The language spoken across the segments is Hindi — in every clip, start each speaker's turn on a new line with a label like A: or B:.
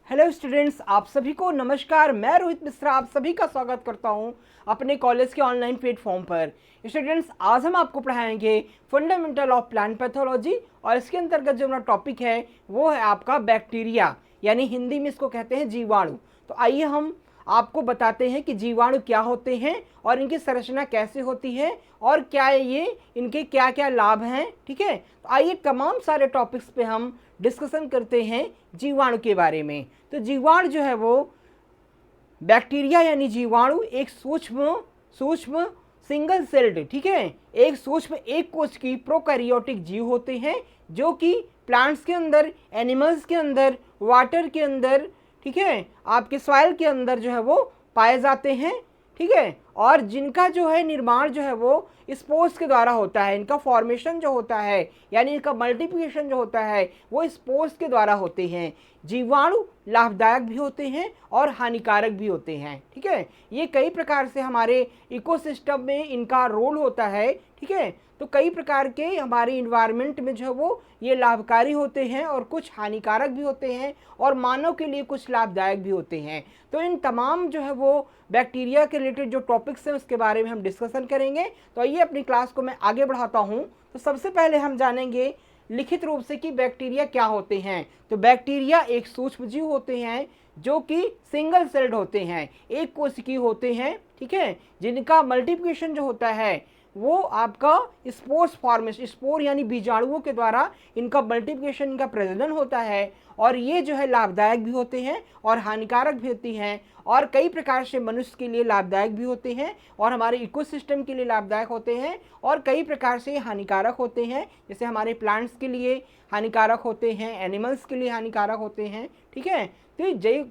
A: हेलो स्टूडेंट्स, आप सभी को नमस्कार। मैं रोहित मिश्रा आप सभी का स्वागत करता हूं अपने कॉलेज के ऑनलाइन प्लेटफॉर्म पर। स्टूडेंट्स, आज हम आपको पढ़ाएंगे फंडामेंटल ऑफ प्लांट पैथोलॉजी और इसके अंतर्गत जो हमारा टॉपिक है वो है आपका बैक्टीरिया, यानी हिंदी में इसको कहते हैं जीवाणु। तो आइए हम आपको बताते हैं कि जीवाणु क्या होते हैं और इनकी संरचना कैसे होती है और क्या ये इनके क्या क्या लाभ हैं। ठीक है, तो आइए तमाम सारे टॉपिक्स पे हम डिस्कशन करते हैं जीवाणु के बारे में। तो जीवाणु जो है वो बैक्टीरिया यानी जीवाणु एक सूक्ष्म सिंगल सेल्ड, ठीक है, एक सूक्ष्म एक कोश की प्रोकैरियोटिक जीव होते हैं जो कि प्लांट्स के अंदर, एनिमल्स के अंदर, वाटर के अंदर, ठीक है, आपके सॉइल के अंदर जो है वो पाए जाते हैं। ठीक है, और जिनका जो है निर्माण जो है वो स्पोर्स के द्वारा होता है। इनका फॉर्मेशन जो होता है यानी इनका मल्टीप्लिकेशन जो होता है वो स्पोर्स के द्वारा होते हैं। जीवाणु लाभदायक भी होते हैं और हानिकारक भी होते हैं। ठीक है, ये कई प्रकार से हमारे इकोसिस्टम में इनका रोल होता है। ठीक है, तो कई प्रकार के हमारे इन्वायरमेंट में जो है वो ये लाभकारी होते हैं और कुछ हानिकारक भी होते हैं और मानव के लिए कुछ लाभदायक भी होते हैं। तो इन तमाम जो है वो बैक्टीरिया के रिलेटेड जो टॉपिक्स हैं उसके बारे में हम डिस्कशन करेंगे। तो आइए अपनी क्लास को मैं आगे बढ़ाता हूँ। तो सबसे पहले हम जानेंगे लिखित रूप से कि बैक्टीरिया क्या होते हैं। तो बैक्टीरिया एक सूक्ष्मजीव होते हैं जो कि सिंगल सेल्ड होते हैं, एक कोशिकीय होते हैं। ठीक है, जिनका मल्टीप्लिकेशन जो होता है वो आपका स्पोर्स फॉर्मेशन, स्पोर यानी बीजाणुओं के द्वारा इनका मल्टीप्लिकेशन, इनका प्रजनन होता है। और ये जो है लाभदायक भी होते हैं और हानिकारक भी होती हैं और कई प्रकार से मनुष्य के लिए लाभदायक भी होते हैं और हमारे इकोसिस्टम के लिए लाभदायक होते हैं और कई प्रकार से हानिकारक होते हैं। जैसे हमारे प्लांट्स के लिए हानिकारक होते हैं, एनिमल्स के लिए हानिकारक होते हैं। ठीक है, तो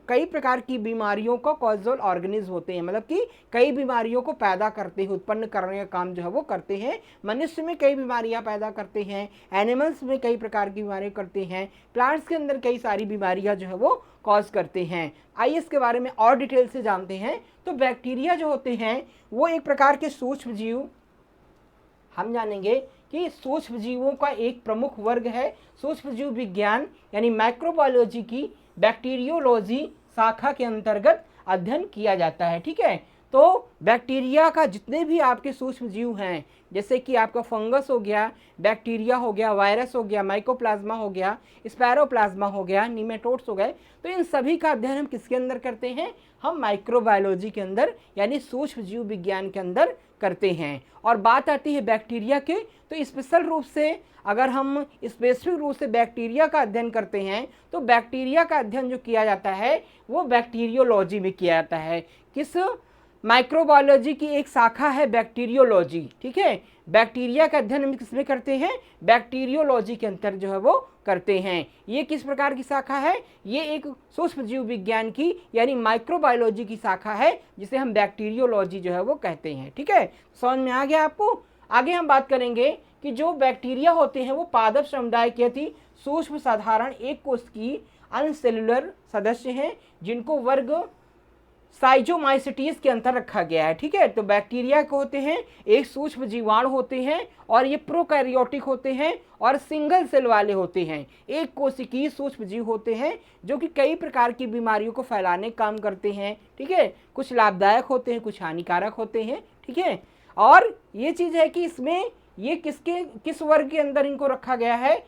A: कई प्रकार की बीमारियों का कॉजल ऑर्गेनिज्म होते हैं, मतलब कि कई बीमारियों को पैदा करते हैं, उत्पन्न करने का काम जो है वो करते हैं। मनुष्य में कई बीमारियां पैदा करते हैं, एनिमल्स में कई प्रकार की बीमारियां करते हैं, प्लांट्स के अंदर कई सारी बीमारियां जो है वो कॉज करते हैं। आइए इसके बारे में और डिटेल से जानते हैं। तो बैक्टीरिया जो होते हैं वो एक प्रकार के सूक्ष्म जीव, हम जानेंगे कि सूक्ष्म जीवों का एक प्रमुख वर्ग है। सूक्ष्म जीव विज्ञान यानी माइक्रोबायोलॉजी की बैक्टीरियोलॉजी शाखा के अंतर्गत अध्ययन किया जाता है। ठीक है, तो बैक्टीरिया का जितने भी आपके सूक्ष्म जीव हैं, जैसे कि आपका फंगस हो गया, बैक्टीरिया हो गया, वायरस हो गया, माइकोप्लाज्मा हो गया, स्पैरोप्लाज्मा हो गया, निमेटोड्स हो गए, तो इन सभी का अध्ययन हम किसके अंदर करते हैं? हम माइक्रोबायोलॉजी के अंदर यानी सूक्ष्म जीव विज्ञान के अंदर करते हैं। और बात आती है बैक्टीरिया के, तो स्पेशल रूप से अगर हम स्पेसिफिक रूप से बैक्टीरिया का अध्ययन करते हैं तो बैक्टीरिया का अध्ययन जो किया जाता है वो बैक्टीरियोलॉजी में किया जाता है। किस? माइक्रोबायोलॉजी की एक शाखा है बैक्टीरियोलॉजी। ठीक है, बैक्टीरिया का अध्ययन हम किसमें करते हैं? बैक्टीरियोलॉजी के अंतर जो है वो करते हैं। ये किस प्रकार की शाखा है? ये एक सूक्ष्म जीव विज्ञान की यानी माइक्रोबायोलॉजी की शाखा है जिसे हम बैक्टीरियोलॉजी जो है वो कहते हैं। ठीक है, समझ में आ गया आपको? आगे हम बात करेंगे कि जो बैक्टीरिया होते हैं वो पादप समुदाय के अति सूक्ष्म साधारण एक कोश की अनसेलुलर सदस्य हैं जिनको वर्ग साइजोमाइसिटीज के अंतर रखा गया है। ठीक है, तो बैक्टीरिया के होते हैं एक सूक्ष्म जीवाणु होते हैं और ये प्रोकैरियोटिक होते हैं और सिंगल सेल वाले होते हैं, एक कोशिकीय सूक्ष्म जीव होते हैं जो कि कई प्रकार की बीमारियों को फैलाने का काम करते हैं। ठीक है, कुछ लाभदायक होते हैं, कुछ हानिकारक होते हैं। ठीक है, और ये चीज़ है कि इसमें ये किस वर्ग के अंदर इनको रखा गया है?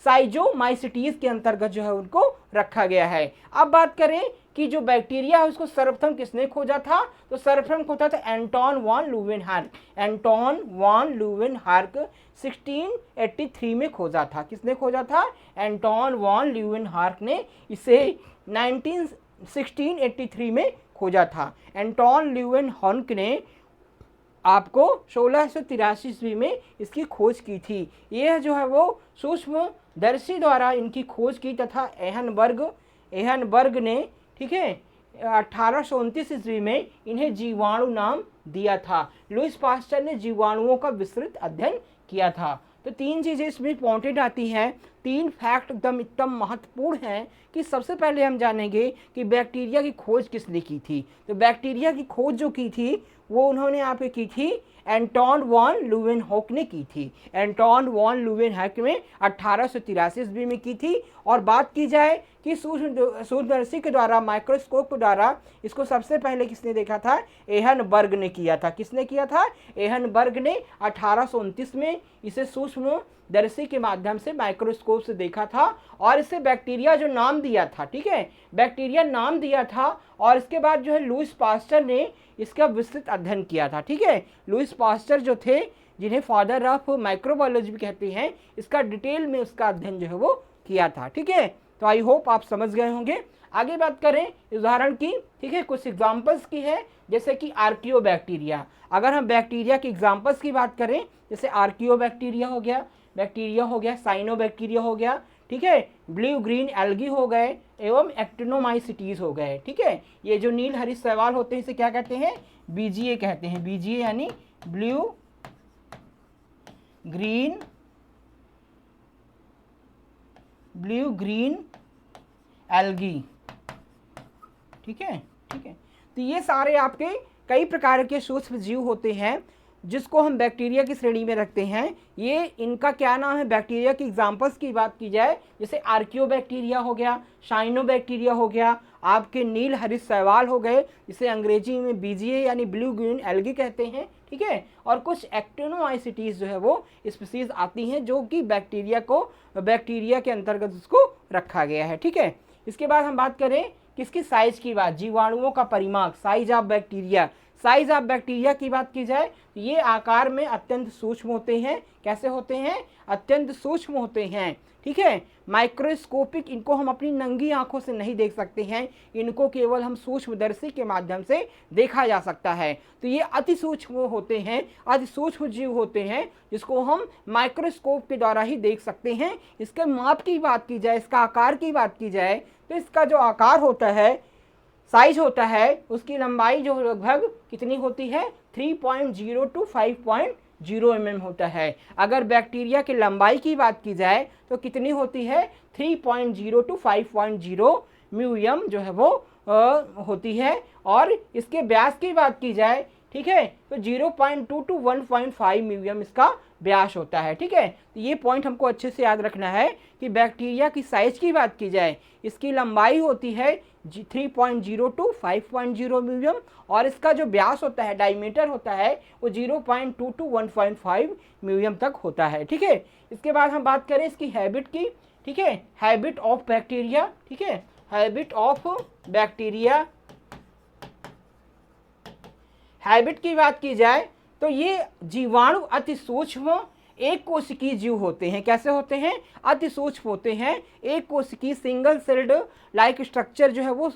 A: साइजोमाइसिटीज के अंतर्गत जो है उनको रखा गया है। अब बात करें कि जो बैक्टीरिया है उसको सर्वप्रथम किसने खोजा था? तो सर्वप्रथम खोजा था एंटोन वॉन ल्यूवेनहार्क। एंटोन वॉन ल्यूवेनहार्क 1683 में खोजा था। किसने खोजा था? एंटोन वॉन ल्यूवेनहार्क ने इसे 1683 में खोजा था। एंटोन ल्यूवेनहार्क ने आपको 1683 ईस्वी में इसकी खोज की थी। यह जो है वो सूक्ष्मदर्शी द्वारा इनकी खोज की तथा एहनबर्ग ने, ठीक है, 1829 ईस्वी में इन्हें जीवाणु नाम दिया था। लुईस पास्चर ने जीवाणुओं का विस्तृत अध्ययन किया था। तो तीन चीज़ें इसमें इंपॉर्टेंट आती हैं। 3 फैक्ट एकदम महत्वपूर्ण हैं कि सबसे पहले हम जानेंगे कि बैक्टीरिया की खोज किसने की थी। तो बैक्टीरिया की खोज जो की थी वो उन्होंने यहाँ पे की थी एंटोन वॉन ल्यूवेनहॉक ने की थी। एंटोन वॉन ल्यूवेनहॉक में 1883 ईस्वी में की थी। और बात की जाए कि सूक्ष्मदर्शी के द्वारा, माइक्रोस्कोप के द्वारा इसको सबसे पहले किसने देखा था? एहनबर्ग ने किया था। किसने किया था? एहनबर्ग ने 1829 में इसे सूक्ष्मदर्शी के माध्यम से, माइक्रोस्कोप से देखा था और इसे बैक्टीरिया जो नाम दिया था, ठीक है, बैक्टीरिया नाम दिया था। और इसके बाद जो है लुईस पास्चर ने इसका विस्तृत अध्ययन किया था, ठीक है। लुईस पास्चर जो थे, जिन्हें फादर ऑफ माइक्रोबायोलॉजी भी कहते हैं, इसका डिटेल में उसका अध्ययन जो है वो किया था, ठीक है। तो आई होप आप समझ गए होंगे। आगे बात करें उदाहरण की, ठीक है, कुछ एग्जांपल्स की है, जैसे कि आर्कियोबैक्टीरिया। अगर हम बैक्टीरिया की एग्जांपल्स की बात करें, जैसे आर्कियोबैक्टीरिया हो गया, साइनोबैक्टीरिया हो गया, ठीक है, ब्लू ग्रीन एल्गी हो गए एवं एक्टिनोमाइसिटीज हो गए, ठीक है। ये जो नील हरित शैवाल होते हैं इसे क्या कहते हैं? बीजीए कहते हैं। बीजीए यानी ब्लू ग्रीन एल्गी, ठीक है। तो ये सारे आपके कई प्रकार के सूक्ष्म जीव होते हैं जिसको हम बैक्टीरिया की श्रेणी में रखते हैं। ये इनका क्या नाम है? बैक्टीरिया की एग्जांपल्स की बात की जाए, जैसे आर्कियोबैक्टीरिया हो गया, साइनोबैक्टीरिया हो गया, आपके नील हरित शैवाल हो गए, जिसे अंग्रेजी में बीजीए यानी ब्लू ग्रीन एल्गी कहते हैं, ठीक है। और कुछ एक्टिनोमाइसिटीज जो है वो स्पीसीज आती हैं जो कि बैक्टीरिया के अंतर्गत उसको रखा गया है, ठीक है। इसके बाद हम बात करें किसकी? साइज की बात, जीवाणुओं का परिमाप, size of bacteria. Size of bacteria की बात की जाए तो ये आकार में अत्यंत सूक्ष्म होते हैं। कैसे होते हैं? अत्यंत सूक्ष्म होते हैं, ठीक है। माइक्रोस्कोपिक, इनको हम अपनी नंगी आंखों से नहीं देख सकते हैं, इनको केवल हम सूक्ष्मदर्शी के माध्यम से देखा जा सकता है। तो ये अति सूक्ष्म होते हैं, अति सूक्ष्म जीव होते हैं जिसको हम माइक्रोस्कोप के द्वारा ही देख सकते हैं। इसके माप की बात की जाए, इसका आकार की बात की जाए तो इसका जो आकार होता है, साइज होता है, उसकी लंबाई जो लगभग कितनी होती है? 3.0 to 5.0 mm होता है। अगर बैक्टीरिया की लंबाई की बात की जाए तो कितनी होती है? 3.0 to 5.0 म्यूएम जो है वो होती है। और इसके व्यास की बात की जाए, ठीक है, तो 0.2 to 1.5 म्यूएम इसका व्यास होता है, ठीक है। तो ये पॉइंट हमको अच्छे से याद रखना है कि बैक्टीरिया की साइज की बात की जाए, इसकी लंबाई होती है 3.0 to 5.0 म्यूएम और इसका जो व्यास होता है, डायमीटर होता है, वो 0.2 to 1.5 म्यूएम तक होता है, ठीक है। इसके बाद हम बात करें इसकी हैबिट की, ठीक है, हैबिट ऑफ बैक्टीरिया, ठीक है, हैबिट ऑफ बैक्टीरिया। हैबिट की बात की जाए तो ये जीवाणु अति सूक्ष्म एक कोशिकीय जीव होते हैं। कैसे होते हैं? अति सूक्ष्म होते हैं, एक कोशिकीय सिंगल सेल्ड लाइक स्ट्रक्चर जो है वो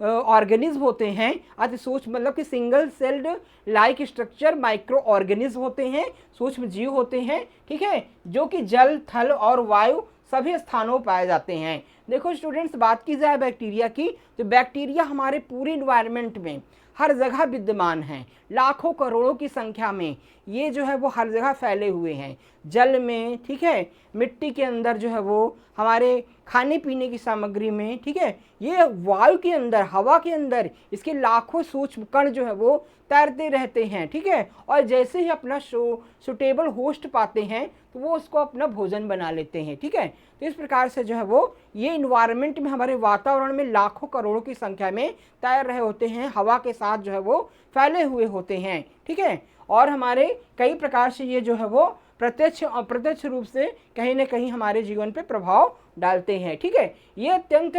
A: ऑर्गेनिज्म होते हैं। अति सूक्ष्म मतलब कि single celled like structure micro organism होते हैं, सूक्ष्म जीव होते हैं, ठीक है, जो कि जल, थल और वायु सभी स्थानों पाए जाते हैं। देखो स्टूडेंट्स, बात की जाए बैक्टीरिया की तो बैक्टीरिया हमारे पूरे इन्वायरमेंट में हर जगह विद्यमान हैं, लाखों करोड़ों की संख्या में ये जो है वो हर जगह फैले हुए हैं, जल में, ठीक है, मिट्टी के अंदर जो है वो, हमारे खाने पीने की सामग्री में, ठीक है, ये वायु के अंदर, हवा के अंदर इसके लाखों सूक्ष्म कण जो है वो तैरते रहते हैं, ठीक है। और जैसे ही अपना सुटेबल होस्ट पाते हैं तो वो उसको अपना भोजन बना लेते हैं, ठीक है। तो इस प्रकार से जो है वो ये इन्वायरमेंट में, हमारे वातावरण में लाखों करोड़ों की संख्या में तैर रहे होते हैं, हवा के साथ जो है वो फैले हुए होते हैं, ठीक है। और हमारे कई प्रकार से ये जो है वो प्रत्यक्ष अप्रत्यक्ष रूप से कहीं ना कहीं हमारे जीवन पे प्रभाव डालते हैं, ठीक है। ये अत्यंत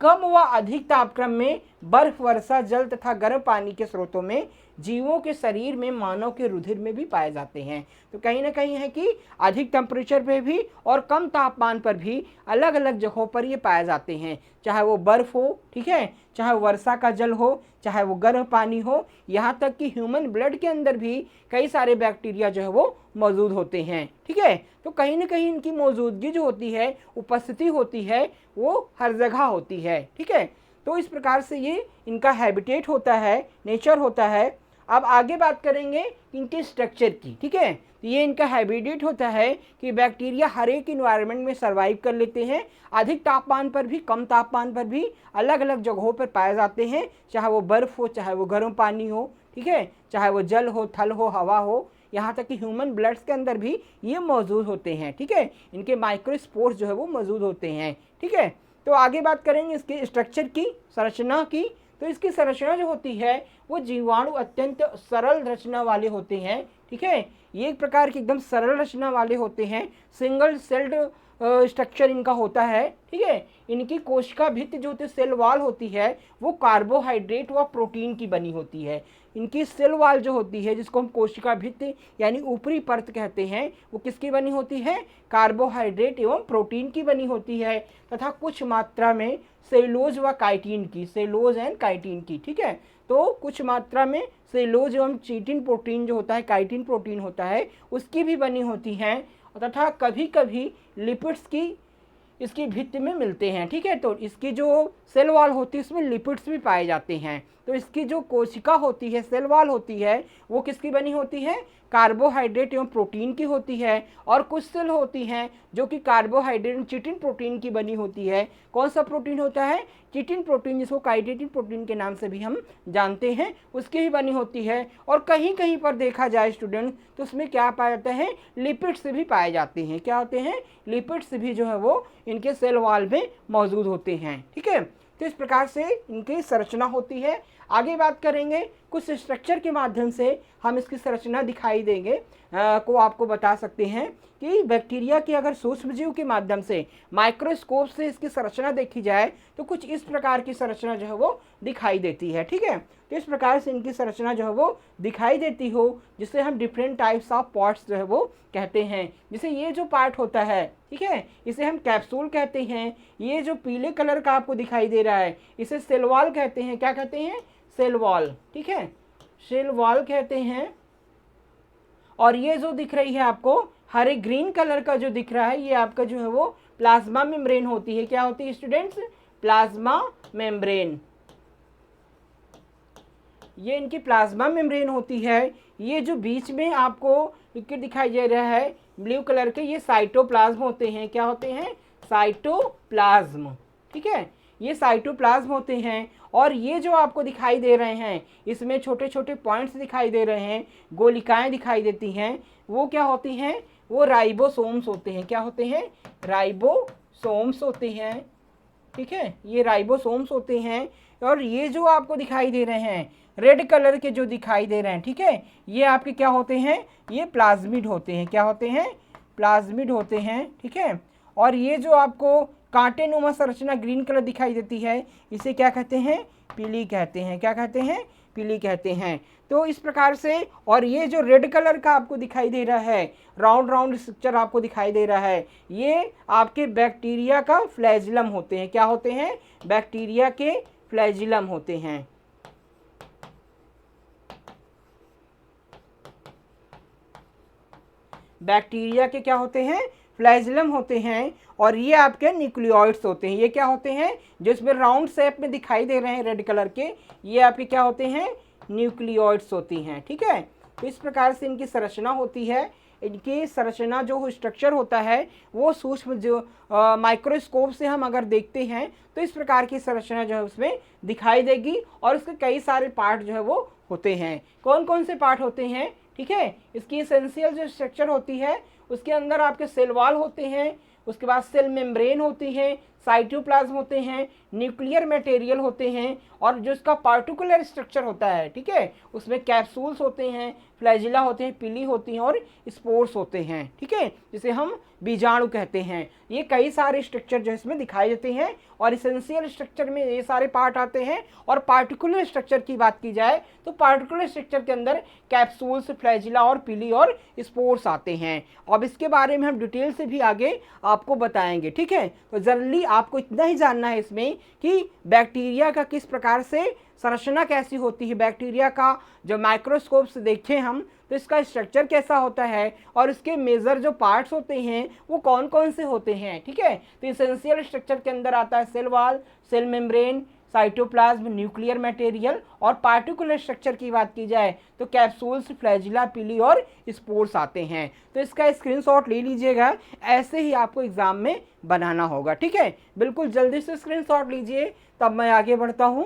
A: कम व अधिक तापक्रम में बर्फ, वर्षा जल तथा गर्म पानी के स्रोतों में, जीवों के शरीर में, मानव के रुधिर में भी पाए जाते हैं। तो कहीं ना कहीं है कि अधिक टेम्परेचर पे भी और कम तापमान पर भी अलग अलग जगहों पर ये पाए जाते हैं, चाहे वो बर्फ हो, ठीक है, चाहे वर्षा का जल हो, चाहे वो गर्म पानी हो, यहाँ तक कि ह्यूमन ब्लड के अंदर भी कई सारे बैक्टीरिया जो है वो मौजूद होते हैं, ठीक है। तो कहीं ना कहीं इनकी मौजूदगी जो होती है, उपस्थिति होती है, वो हर जगह होती है, ठीक है। तो इस प्रकार से ये इनका हैबिटेट होता है, नेचर होता है। अब आगे बात करेंगे इनके स्ट्रक्चर की, ठीक है। तो ये इनका हैबिटेट होता है कि बैक्टीरिया हर एक इन्वायरमेंट में सर्वाइव कर लेते हैं, अधिक तापमान पर भी कम तापमान पर भी अलग अलग जगहों पर पाए जाते हैं, चाहे वो बर्फ़ हो, चाहे वो गर्म पानी हो, ठीक है, चाहे वो जल हो, थल हो, हवा हो, यहाँ तक कि ह्यूमन ब्लड्स के अंदर भी ये मौजूद होते हैं, ठीक है। इनके माइक्रोस्पोर्स जो है वो मौजूद होते हैं, ठीक है। तो आगे बात करेंगे इसके स्ट्रक्चर की, संरचना की। तो इसकी संरचना जो होती है वो जीवाणु अत्यंत सरल रचना वाले होते हैं, ठीक है। ये एक प्रकार की एकदम सरल रचना वाले होते हैं, सिंगल सेल्ड स्ट्रक्चर इनका होता है, ठीक है। इनकी कोशिका भित्ति जो होती है, सेल वॉल होती है, वो कार्बोहाइड्रेट व प्रोटीन की बनी होती है। इनकी सेल वॉल जो होती है, जिसको हम कोशिका भित्ति यानी ऊपरी परत कहते हैं, वो किसकी बनी होती है? कार्बोहाइड्रेट एवं प्रोटीन की बनी होती है, तथा कुछ मात्रा में सेलुलोज व काइटिन की, सेलुलोज एंड काइटिन की, ठीक है। तो कुछ मात्रा में सेलुलोज एवं चिटिन प्रोटीन जो होता है, काइटिन प्रोटीन होता है, उसकी भी बनी होती हैं, तथा कभी कभी लिपिड्स की इसकी भित्ति में मिलते हैं, ठीक है। तो इसकी जो सेल वॉल होती है उसमें लिपिड्स भी पाए जाते हैं। तो इसकी जो कोशिका होती है, सेल वॉल होती है, वो किसकी बनी होती है? कार्बोहाइड्रेट एवं प्रोटीन की होती है। और कुछ सेल होती हैं जो कि कार्बोहाइड्रेट एवं चिटिन प्रोटीन की बनी होती है। कौन सा प्रोटीन होता है? चिटिन प्रोटीन, जिसको काइटिन प्रोटीन के नाम से भी हम जानते हैं, उसकी भी बनी होती है। और कहीं कहीं पर देखा जाए स्टूडेंट, तो उसमें क्या पाया जाता है? लिपिड्स भी पाए जाते हैं। क्या होते हैं? लिपिड्स भी जो है वो इनके सेल वॉल में मौजूद होते हैं, ठीक है। तो इस प्रकार से इनकी संरचना होती है। आगे बात करेंगे, कुछ स्ट्रक्चर के माध्यम से हम इसकी संरचना दिखाई देंगे, को आपको बता सकते हैं कि बैक्टीरिया के अगर सूक्ष्मजीव के माध्यम से माइक्रोस्कोप से इसकी संरचना देखी जाए तो कुछ इस प्रकार की संरचना जो है वो दिखाई देती है, ठीक है। तो इस प्रकार से इनकी संरचना जो है वो दिखाई देती हो, जिसे हम डिफरेंट टाइप्स ऑफ पार्ट्स जो है वो कहते हैं। जैसे ये जो पार्ट होता है, ठीक है, इसे हम कैप्सूल कहते हैं। ये जो पीले कलर का आपको दिखाई दे रहा है, इसे सेल वॉल कहते हैं। क्या कहते हैं? सेल वॉल, ठीक है, सेल वॉल कहते हैं। और ये जो दिख रही है आपको हरे ग्रीन कलर का जो दिख रहा है, ये आपका जो है वो प्लाज्मा मेम्ब्रेन होती है। क्या होती है स्टूडेंट्स? Plasma membrane. ये इनकी प्लाज्मा मेम्ब्रेन होती है। ये जो बीच में आपको लिक्विड दिखाई दे रहा है ब्लू कलर के, ये साइटोप्लाज्म होते हैं। क्या होते हैं? साइटोप्लाज्म, ठीक है, ये साइटोप्लाज्म होते हैं। और ये जो आपको दिखाई दे रहे हैं, इसमें छोटे छोटे पॉइंट्स दिखाई दे रहे हैं, गोलिकाएं दिखाई देती हैं, वो क्या होती हैं? वो राइबोसोम्स होते हैं। क्या होते हैं? राइबोसोम्स होते हैं, ठीक है, ये राइबोसोम्स होते हैं। और ये जो आपको दिखाई दे रहे हैं रेड कलर के जो दिखाई दे रहे हैं, ठीक है, ये आपके क्या होते हैं? ये प्लाज्मिड होते हैं। क्या होते हैं? प्लाज्मिड होते हैं, ठीक है। और ये जो आपको कांटेनुमा संरचना ग्रीन कलर दिखाई देती है, इसे क्या कहते हैं? पीली कहते हैं। क्या कहते हैं? पीली कहते हैं। तो इस प्रकार से, और ये जो रेड कलर का आपको दिखाई दे रहा है, राउंड राउंड स्ट्रक्चर आपको दिखाई दे रहा है, ये आपके बैक्टीरिया का फ्लैजिलम होते हैं। क्या होते हैं? बैक्टीरिया के फ्लैजिलम होते हैं। बैक्टीरिया के क्या होते हैं? फ्लैजिलम होते हैं। और ये आपके न्यूक्लियोइड्स होते हैं। ये क्या होते हैं? जो इसमें राउंड शेप में दिखाई दे रहे हैं रेड कलर के, ये आपके क्या होते हैं? न्यूक्लियोइड्स होती हैं, ठीक है। तो इस प्रकार से इनकी संरचना होती है। इनकी संरचना जो स्ट्रक्चर होता है वो सूक्ष्म जो माइक्रोस्कोप से हम अगर देखते हैं तो इस प्रकार की संरचना जो है उसमें दिखाई देगी। और उसके कई सारे पार्ट जो है वो होते हैं। कौन कौन से पार्ट होते हैं? ठीक है, इसकी एसेंशियल जो स्ट्रक्चर होती है उसके अंदर आपके सेल वॉल होते हैं, उसके बाद सेल मेम्ब्रेन होती है, साइटोप्लाज्म होते हैं, न्यूक्लियर मटेरियल होते हैं, और जो इसका पार्टिकुलर स्ट्रक्चर होता है, ठीक है, उसमें कैप्सूल्स होते हैं, फ्लैजिला होते हैं, पिली होती हैं, और स्पोर्स होते हैं, ठीक है, जिसे हम बीजाणु कहते हैं। ये कई सारे स्ट्रक्चर जो इसमें दिखाई देते हैं। और इसेंशियल स्ट्रक्चर में ये सारे पार्ट आते हैं। और पार्टिकुलर स्ट्रक्चर की बात की जाए तो पार्टिकुलर स्ट्रक्चर के अंदर कैप्सूल्स, फ्लैजिला और पिली और स्पोर्स आते हैं। अब इसके बारे में हम डिटेल से भी आगे आपको बताएंगे, ठीक है। तो जनरली आपको इतना ही जानना है इसमें कि बैक्टीरिया का किस प्रकार से संरचना कैसी होती है, बैक्टीरिया का जो माइक्रोस्कोप से देखें हम तो इसका स्ट्रक्चर कैसा होता है, और इसके मेजर जो पार्ट्स होते हैं वो कौन कौन से होते हैं, ठीक है। तो इसेंशियल स्ट्रक्चर के अंदर आता है cell wall, cell membrane, cytoplasm, nuclear material और पार्टिकुलर स्ट्रक्चर की बात की जाए तो कैप्सूल्स, फ्लैजिला, पिली और स्पोर्स आते हैं। तो इसका स्क्रीनशॉट ले लीजिएगा, ऐसे ही आपको एग्जाम में बनाना होगा। ठीक है, बिल्कुल जल्दी से स्क्रीनशॉट लीजिए, तब मैं आगे बढ़ता हूं।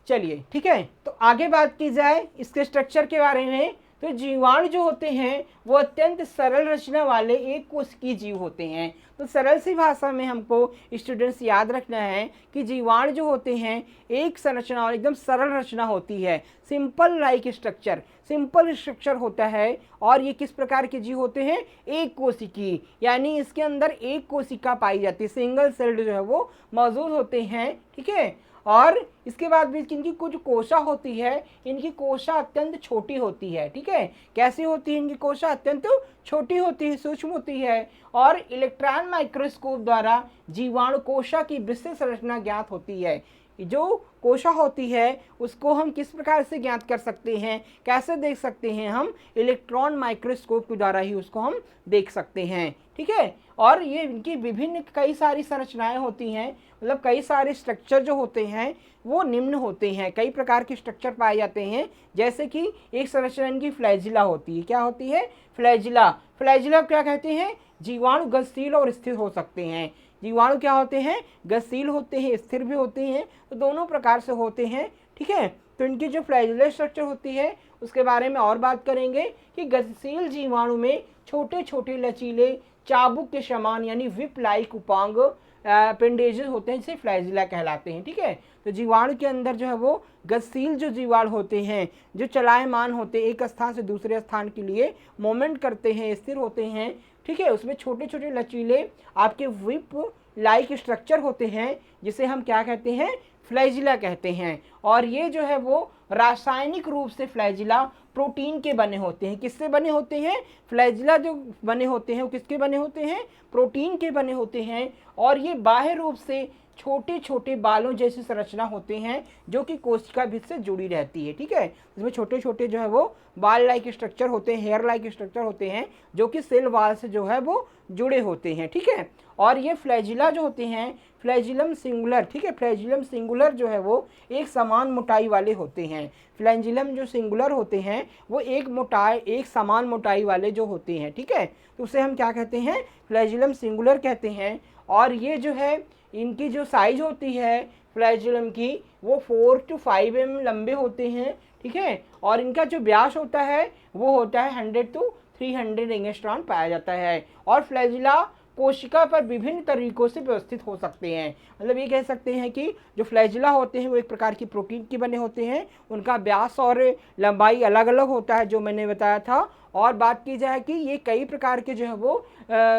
A: चलिए ठीक है, तो आगे बात की जाए इसके स्ट्रक्चर के बारे में, तो जीवाणु जो होते हैं वो अत्यंत सरल रचना वाले एक कोशिकीय जीव होते हैं। तो सरल सी भाषा में हमको स्टूडेंट्स याद रखना है कि जीवाणु जो होते हैं एक संरचना और एकदम सरल रचना होती है, simple like structure, simple structure होता है। और ये किस प्रकार के जीव होते हैं, एक कोशिकीय, यानी इसके अंदर एक कोशिका पाई जाती है, सिंगल सेल्ड जो है वो मौजूद होते हैं। ठीक है, और इसके बाद भी इनकी कुछ कोशा होती है, इनकी कोशा अत्यंत छोटी होती है। ठीक है, कैसी होती है इनकी कोशा, अत्यंत छोटी होती है, सूक्ष्म होती है। और इलेक्ट्रॉन माइक्रोस्कोप द्वारा जीवाणु कोशा की विशेष रचना ज्ञात होती है। जो कोशा होती है उसको हम किस प्रकार से ज्ञात कर सकते हैं, कैसे देख सकते हैं, हम इलेक्ट्रॉन माइक्रोस्कोप के द्वारा ही उसको हम देख सकते हैं। ठीक है, और ये इनकी विभिन्न कई सारी संरचनाएं होती हैं, मतलब कई सारे स्ट्रक्चर जो होते हैं वो निम्न होते हैं, कई प्रकार के स्ट्रक्चर पाए जाते हैं। जैसे कि एक संरचना इनकी फ्लैजिला होती है, क्या होती है, फ्लैजिला। फ्लैजिला क्या कहते हैं, जीवाणु गतिशील और स्थिर हो सकते हैं। जीवाणु क्या होते हैं, गतिशील होते हैं, स्थिर भी होते हैं, तो दोनों प्रकार से होते हैं। ठीक है, तो इनकी जो फ्लैजिलर स्ट्रक्चर होती है उसके बारे में और बात करेंगे कि गतिशील जीवाणु में छोटे छोटे लचीले चाबुक के समान यानी विप लाइक उपांग अपेंडेजेस होते हैं, जिसे फ्लैजिला कहलाते हैं। ठीक है, तो जीवाणु के अंदर जो है वो गतिशील जो जीवाणु होते हैं, जो चलायमान होते हैं, एक स्थान से दूसरे स्थान के लिए मूवमेंट करते हैं, स्थिर होते हैं। ठीक है, उसमें छोटे छोटे लचीले आपके विप लाइक स्ट्रक्चर होते हैं, जिसे हम क्या कहते हैं, फ्लैजिला कहते हैं। और ये जो है वो रासायनिक रूप से फ्लैजिला प्रोटीन के बने होते हैं। किससे बने होते हैं, फ्लैजिला जो बने होते हैं वो किसके बने होते हैं, प्रोटीन के बने होते हैं। और ये बाह्य रूप से छोटे छोटे बालों जैसी संरचना होते हैं जो कि कोशिका भित्ति से जुड़ी रहती है। ठीक है, इसमें छोटे छोटे जो है वो बाल लाइक स्ट्रक्चर होते हैं, हेयर लाइक स्ट्रक्चर होते हैं, जो कि सेल वाल से जो है वो जुड़े होते हैं। ठीक है, और ये फ्लैजिला जो होते हैं, फ्लैजिलम सिंगुलर, ठीक है, फ्लैजिलम सिंगुलर जो है वो एक समान मोटाई वाले होते हैं। फ्लैजिलम जो सिंगुलर होते हैं वो एक समान मोटाई वाले जो होते हैं। ठीक है, तो उसे हम क्या कहते हैं, फ्लैजिलम सिंगुलर कहते हैं। और ये जो है इनकी जो साइज होती है फ्लैजिलम की वो 4 to 5 mm लंबे होते हैं। ठीक है, और इनका जो व्यास होता है वो होता है 100 to 300 एंगस्ट्रॉन पाया जाता है। और फ्लैजिला कोशिका पर विभिन्न तरीकों से व्यवस्थित हो सकते हैं। मतलब ये कह सकते हैं कि जो फ्लैजिला होते हैं वो एक प्रकार की प्रोटीन के बने होते हैं, उनका व्यास और लंबाई अलग अलग होता है जो मैंने बताया था। और बात की जाए कि ये कई प्रकार के जो है वो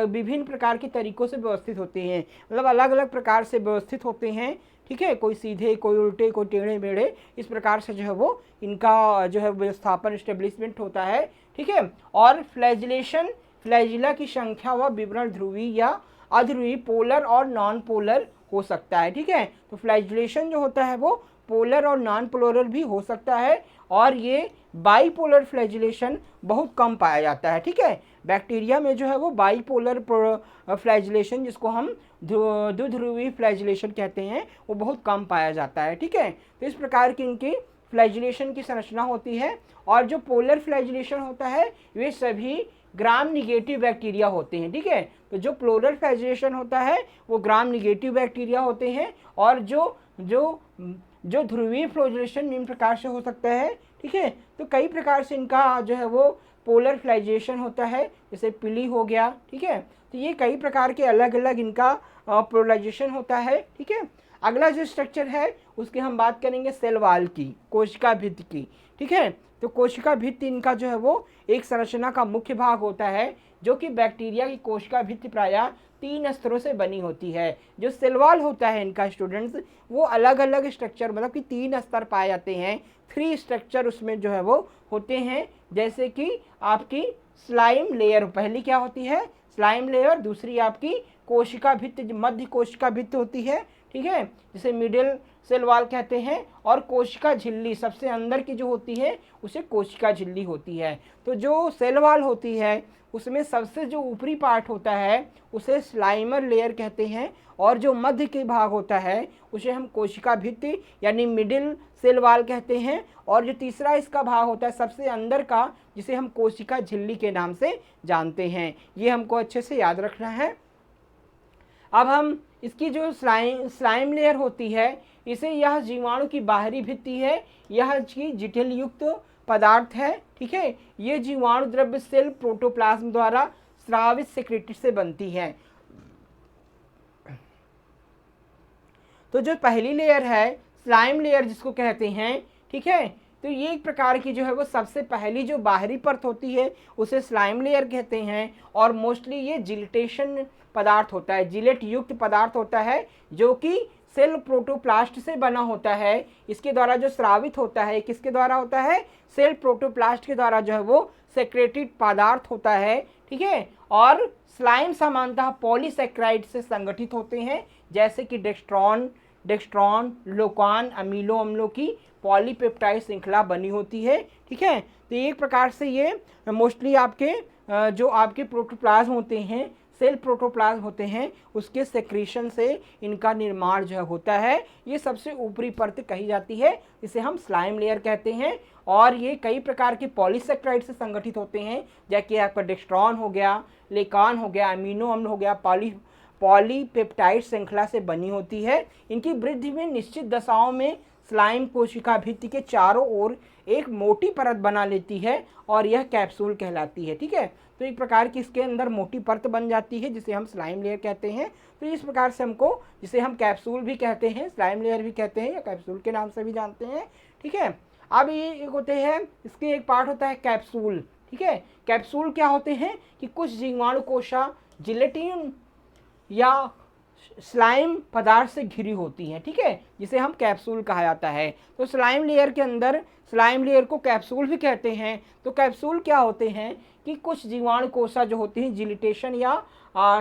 A: विभिन्न प्रकार के तरीकों से व्यवस्थित होते हैं, मतलब अलग अलग प्रकार से व्यवस्थित होते हैं। ठीक है, कोई सीधे, कोई उल्टे, कोई टेढ़े मेढ़े, इस प्रकार से जो है वो इनका जो है व्यवस्थापन, स्टेब्लिशमेंट होता है। ठीक है, और फ्लैजिला की संख्या व विवरण ध्रुवीय या अध्रुवीय, पोलर और नॉन पोलर हो सकता है। ठीक है, तो फ्लैजिलेशन जो होता है वो पोलर और नॉन पोलर भी हो सकता है। और ये बाईपोलर फ्लैजिलेशन बहुत कम पाया जाता है। ठीक है, बैक्टीरिया में जो है वो बाईपोलर फ्लैजिलेशन, जिसको हम द्विध्रुवीय फ्लैजिलेशन कहते हैं, वो बहुत कम पाया जाता है। ठीक है, तो इस प्रकार की इनकी फ्लैजिलेशन की संरचना होती है। और जो पोलर फ्लैजिलेशन होता है वे सभी ग्राम निगेटिव बैक्टीरिया होते हैं। ठीक है, तो जो पोलर फ्लैजिलेशन होता है वो ग्राम निगेटिव बैक्टीरिया होते हैं। और जो ध्रुवीय फ्लैजिलेशन निम्न प्रकार से हो सकता है। ठीक है, तो कई प्रकार से इनका जो है वो पोलर फ्लैजिलेशन होता है, जैसे पिली हो गया। ठीक है, तो ये कई प्रकार के अलग अलग इनका पोलराइजेशन होता है। ठीक है, अगला जो स्ट्रक्चर है उसकी हम बात करेंगे सेल वॉल की, कोशिका भित्ति की। ठीक है, तो कोशिका भित्ति इनका जो है वो एक संरचना का मुख्य भाग होता है, जो कि बैक्टीरिया की कोशिका भित्ति प्रायः 3 स्तरों से बनी होती है। जो सेल वॉल होता है इनका स्टूडेंट्स, वो अलग अलग स्ट्रक्चर, मतलब कि 3 स्तर पाए जाते हैं, 3 स्ट्रक्चर उसमें जो है वो होते हैं। जैसे कि आपकी स्लाइम लेयर, पहली क्या होती है, स्लाइम लेयर, दूसरी आपकी कोशिका भित्ति, मध्य कोशिका भित्ति होती है। ठीक है, जिसे मिडिल सेल वॉल कहते हैं। और कोशिका झिल्ली सबसे अंदर की जो होती है उसे कोशिका झिल्ली होती है। तो जो सेल वॉल होती है उसमें सबसे जो ऊपरी पार्ट होता है उसे स्लाइमर लेयर कहते हैं, और जो मध्य के भाग होता है उसे हम कोशिका भित्ति यानी मिडिल सेल वॉल कहते हैं। और जो तीसरा इसका भाग होता है सबसे अंदर का, जिसे हम कोशिका झिल्ली के नाम से जानते हैं। ये हमको अच्छे से याद रखना है। अब हम इसकी जो स्लाइम लेयर होती है, इसे यह जीवाणु की बाहरी भित्ति है, यह जिटेल युक्त पदार्थ है। ठीक है, ये जीवाणु द्रव्य सेल प्रोटोप्लाज्म द्वारा स्रावित सेक्रेटेड से बनती है। तो जो पहली लेयर है स्लाइम लेयर जिसको कहते हैं, ठीक है, तो ये एक प्रकार की जो है वो सबसे पहली जो बाहरी परत होती है उसे स्लाइम लेयर कहते हैं। और मोस्टली ये जिलेटेशन पदार्थ होता है, जिलेट युक्त पदार्थ होता है, जो कि सेल प्रोटोप्लास्ट से बना होता है। इसके द्वारा जो स्रावित होता है किसके द्वारा होता है, सेल प्रोटोप्लास्ट के द्वारा जो है वो सेक्रेटेड पदार्थ होता है। ठीक है, और स्लाइम सामान्यतः पॉलीसेक्राइड से संगठित होते हैं, जैसे कि डेक्स्ट्रॉन, लोकान, अमीनो अम्लों की पॉलीपेप्टाइड श्रृंखला बनी होती है। ठीक है, तो एक प्रकार से ये मोस्टली आपके जो आपके प्रोटोप्लाज्म होते हैं, सेल प्रोटोप्लाज्म होते हैं, उसके सेक्रेशन से इनका निर्माण जो होता है। ये सबसे ऊपरी परत कही जाती है, इसे हम स्लाइम लेयर कहते हैं। और ये कई प्रकार के पॉलीसेक्राइड से संगठित होते हैं, जैसे आपका डेक्स्ट्रॉन हो गया, लेकान हो गया, अमीनो अम्ल हो गया, पॉलीपेप्टाइड श्रृंखला से बनी होती है। इनकी वृद्धि में निश्चित दशाओं में स्लाइम कोशिका भित्ति के चारों ओर एक मोटी परत बना लेती है और यह कैप्सूल कहलाती है। ठीक है, तो एक प्रकार की इसके अंदर मोटी परत बन जाती है जिसे हम स्लाइम लेयर कहते हैं। तो इस प्रकार से हमको, जिसे हम कैप्सूल भी कहते हैं, स्लाइम लेयर भी कहते हैं, या कैप्सूल के नाम से भी जानते हैं। ठीक है, अब ये एक होते हैं, इसके एक पार्ट होता है कैप्सूल। ठीक है, कैप्सूल क्या होते हैं कि कुछ जीवाणु कोशा जिलेटिन या स्लाइम पदार्थ से घिरी होती हैं। ठीक है, जिसे हम कैप्सूल कहा जाता है। तो स्लाइम लेयर के अंदर, स्लाइम लेयर को कैप्सूल भी कहते हैं। तो कैप्सूल क्या होते हैं कि कुछ जीवाणु कोशा जो होती हैं जिलिटेशन या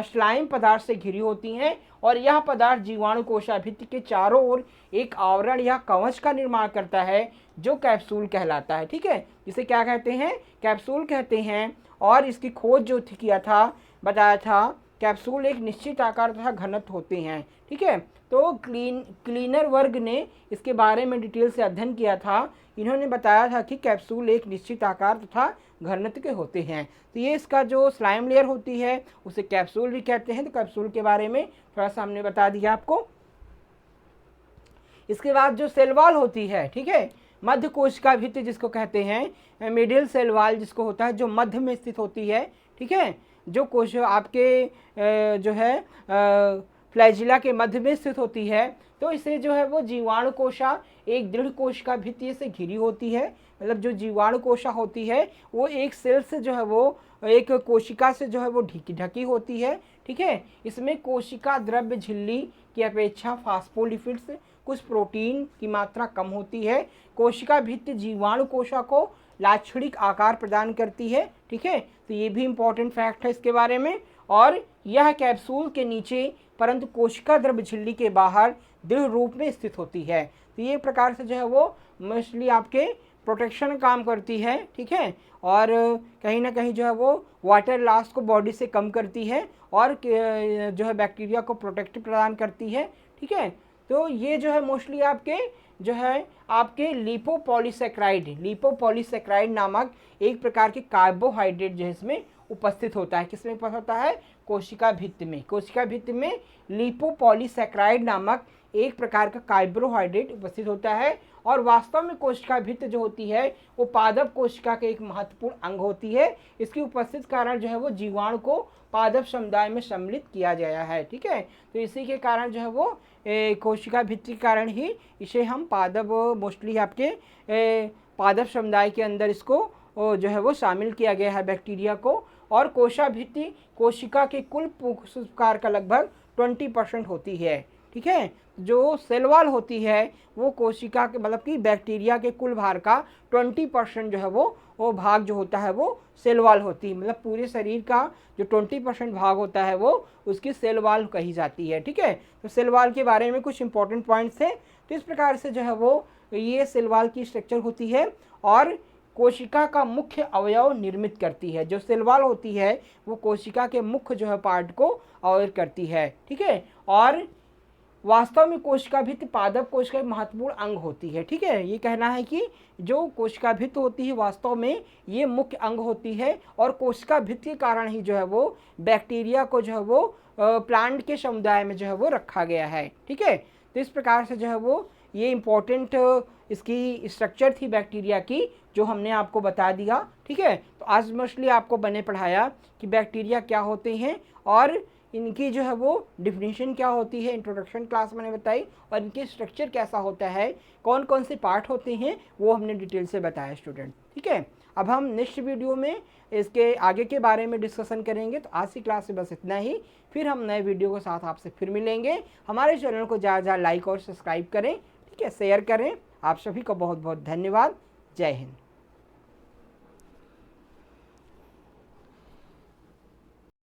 A: स्लाइम पदार्थ से घिरी होती हैं, और यह पदार्थ जीवाणु कोशा भित्ति के चारों ओर एक आवरण या कवच का निर्माण करता है, जो कैप्सूल कहलाता है। ठीक है, जिसे क्या कहते हैं, कैप्सूल कहते हैं। और इसकी खोज जो किया था, बताया था, कैप्सूल एक निश्चित आकार तथा घनत्व होते हैं। ठीक है, तो क्लीनर वर्ग ने इसके बारे में डिटेल से अध्ययन किया था। इन्होंने बताया था कि कैप्सूल एक निश्चित आकार तथा घनत्व के होते हैं। तो ये इसका जो स्लाइम लेयर होती है उसे कैप्सूल भी कहते हैं। तो कैप्सूल के बारे में थोड़ा सा हमने बता दिया आपको। इसके बाद जो सेल वॉल होती है, ठीक है, मध्य कोशिका भित्ति जिसको कहते हैं, मिडिल सेल वॉल जिसको होता है, जो मध्य में स्थित होती है। ठीक है, जो कोश आपके जो है फ्लैजिला के मध्य में स्थित होती है। तो इसे जो है वो जीवाणु कोशा एक दृढ़ कोशिका भित्ति से घिरी होती है। मतलब जो जीवाणु कोशा होती है वो एक सेल से जो है वो एक कोशिका से जो है वो ढकी होती है। ठीक है, इसमें कोशिका द्रव्य झिल्ली की अपेक्षा फास्फोलिपिड्स, कुछ प्रोटीन की मात्रा कम होती है। कोशिका भित्ति जीवाणु कोशा को लाक्षणिक आकार प्रदान करती है। ठीक है, तो ये भी इंपॉर्टेंट फैक्ट है इसके बारे में। और यह कैप्सूल के नीचे परंतु कोशिका द्रव्य झिल्ली के बाहर दृढ़ रूप में स्थित होती है। तो ये प्रकार से जो है वो मोस्टली आपके प्रोटेक्शन काम करती है। ठीक है, और कहीं ना कहीं जो है वो वाटर लॉस को बॉडी से कम करती है और जो है बैक्टीरिया को प्रोटेक्ट प्रदान करती है। ठीक है, तो ये जो है मोस्टली आपके जो है आपके लिपोपॉलीसेक्राइड नामक एक प्रकार के कार्बोहाइड्रेट जो है इसमें उपस्थित होता है। किसमें उपस्थित होता है, कोशिका भित्ति में। कोशिका भित्ति में लिपोपॉलीसेक्राइड नामक एक प्रकार का कार्बोहाइड्रेट उपस्थित होता है। और वास्तव में कोशिका भित्ति जो होती है वो पादप कोशिका के एक महत्वपूर्ण अंग होती है। इसकी उपस्थित कारण जो है वो जीवाणु को पादप समुदाय में सम्मिलित किया गया है। ठीक है, तो इसी के कारण जो है वो कोशिका भित्ति के कारण ही इसे हम पादप मोस्टली आपके पादप समुदाय के अंदर इसको जो है वो शामिल किया गया है बैक्टीरिया को। और कोशिका भित्ति कोशिका के कुल प्रकार का लगभग 20% होती है। ठीक है, जो सेल वॉल होती है वो कोशिका के मतलब कि बैक्टीरिया के कुल भार का 20% जो है वो भाग जो होता है वो सेल वॉल होती है। मतलब पूरे शरीर का जो 20% भाग होता है वो उसकी सेल वॉल कही जाती है। ठीक है, तो सेल वॉल के बारे में कुछ इंपॉर्टेंट पॉइंट्स हैं। तो इस प्रकार से जो है वो ये सेल वॉल की स्ट्रक्चर होती है और कोशिका का मुख्य अवयव निर्मित करती है। जो सेल वॉल होती है वो कोशिका के मुख्य जो है पार्ट को अवयव करती है। ठीक है, और वास्तव में कोशिका भित्ति पादप कोश का एक महत्वपूर्ण अंग होती है। ठीक है, ये कहना है कि जो कोशिका भित्ति होती है वास्तव में ये मुख्य अंग होती है और कोशिका भित्ति के कारण ही जो है वो बैक्टीरिया को जो है वो प्लांट के समुदाय में जो है वो रखा गया है। ठीक है, तो इस प्रकार से जो है वो ये इम्पोर्टेंट इसकी स्ट्रक्चर थी बैक्टीरिया की जो हमने आपको बता दिया। ठीक है, तो आज मोस्टली आपको मैंने पढ़ाया कि बैक्टीरिया क्या होते हैं और इनकी जो है वो डिफिनीशन क्या होती है, इंट्रोडक्शन क्लास मैंने बताई, और इनकी स्ट्रक्चर कैसा होता है, कौन कौन से पार्ट होते हैं वो हमने डिटेल से बताया स्टूडेंट। ठीक है, अब हम नेक्स्ट वीडियो में इसके आगे के बारे में डिस्कशन करेंगे। तो आज की क्लास से बस इतना ही, फिर हम नए वीडियो के साथ आपसे फिर मिलेंगे। हमारे चैनल को ज़्यादा लाइक और सब्सक्राइब करें। ठीक है, शेयर करें। आप सभी का बहुत बहुत धन्यवाद। जय हिंद।